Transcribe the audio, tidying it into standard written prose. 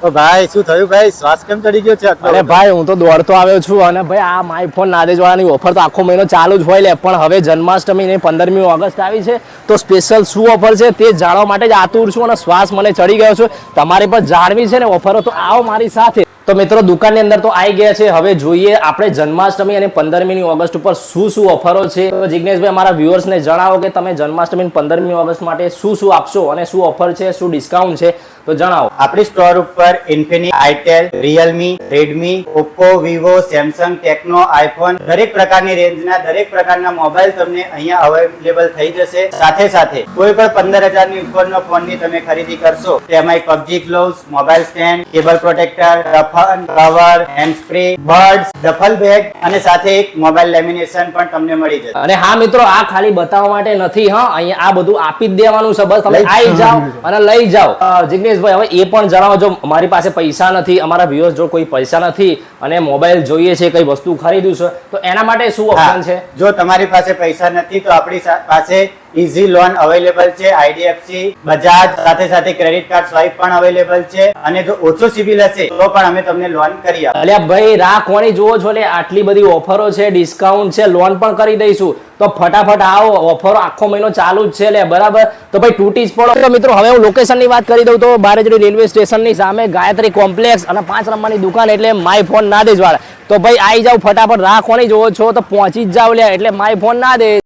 તો ભાઈ શું થયું ભાઈ, શ્વાસ કેમ ચડી ગયો છે? અરે ભાઈ હું તો દોડતો આવ્યો છું અને ભાઈ આ માય ફોન નાદેજ વાળાની ઓફર તો આખો મહિનો ચાલુ જ હોય લે, પણ હવે જન્માષ્ટમી ને 15મી ઓગસ્ટ આવી છે તો સ્પેશિયલ શું ઓફર છે તે જાણવા માટે જ આતુર છું અને શ્વાસ મને ચડી ગયો છે. તમારે પણ જાણવી છે ને ઓફરો, તો આવો મારી સાથે. તો મિત્રો દુકાનની અંદર તો આવી ગયા છે. હવે જોઈએ આપણે જન્માષ્ટમી અને 15મી ઓગસ્ટ ઉપર શું શું ઓફરો છે. જિગ્નેશભાઈ અમારા વ્યુઅર્સને જણાવો કે તમે જન્માષ્ટમી 15મી ઓગસ્ટ માટે શું શું આપશો અને શું ઓફર છે, શું ડિસ્કાઉન્ટ છે, તો જણાવો. આપણી સ્ટોર ઉપર Infinix, Itel, Realme, Redmi, Oppo, Vivo, Samsung, techno, iPhone દરેક પ્રકારની રેન્જના દરેક પ્રકારના મોબાઈલ તમને અહીંયા અવેલેબલ થઈ જશે. સાથે સાથે કોઈ પણ 15,000 ની ઉપરનો ફોનની તમે ખરીદી કરશો તેમાં PUBG gloves, mobile stand, cable protector, રફન, કવર, હેન્ડ સ્પ્રે, બર્ડ્સ, ડફલ બેગ અને સાથે એક મોબાઈલ લેમિનેશન પણ તમને મળી જશે. અને હા મિત્રો, આ ખાલી બતાવવા માટે નથી, હા અહીંયા આ બધું આપી જ દેવાનું છે. બસ તમે આવી જાઓ અને લઈ જાઓ. જિગ્નેશભાઈ હવે એ પણ જણાવો, જો અમારી પાસે પૈસા નથી, અમારા વ્યુઅર્સ જો કોઈ પૈસા નથી અને મોબાઈલ જોઈએ છે, કઈ વસ્તુ ખરીદ્યું છે, તો એના માટે શું ઓપ્શન છે? જો તમારી પાસે પૈસા નથી તો આપણી પાસે ઈઝી લોન અવેલેબલ છે. આઈડીએફસી, બજાજ, સાથે સાથે ક્રેડિટ કાર્ડ સ્વાઇપ પણ અવેલેબલ છે. અને જો ઓછો સિબિલ હશે તો પણ અમે તમને લોન કરી આપીશું. અલ્યા ભાઈ રાહ કોની જુઓ છો? એટલે આટલી બધી ઓફરો છે, ડિસ્કાઉન્ટ છે, લોન પણ કરી દઈશું. તો ફટાફટ આવો, ઓફરો આખો મહિનો ચાલુ જ છે લે, બરાબર? તો ભાઈ તૂટી જ પડો. તો મિત્રો હવે હું લોકેશન ની વાત કરી દઉં તો બારેજડી રેલવે સ્ટેશન ની સામે ગાયત્રી કોમ્પ્લેક્સ અને 5 નંબરની દુકાન એટલે માય ફોન નાદેજ વાળા. તો ભાઈ આવી જાવ ફટાફટ, રાહ કોની જોવો છો? તો પહોંચી જ જાવ લે, એટલે માય ફોન નાદેજ.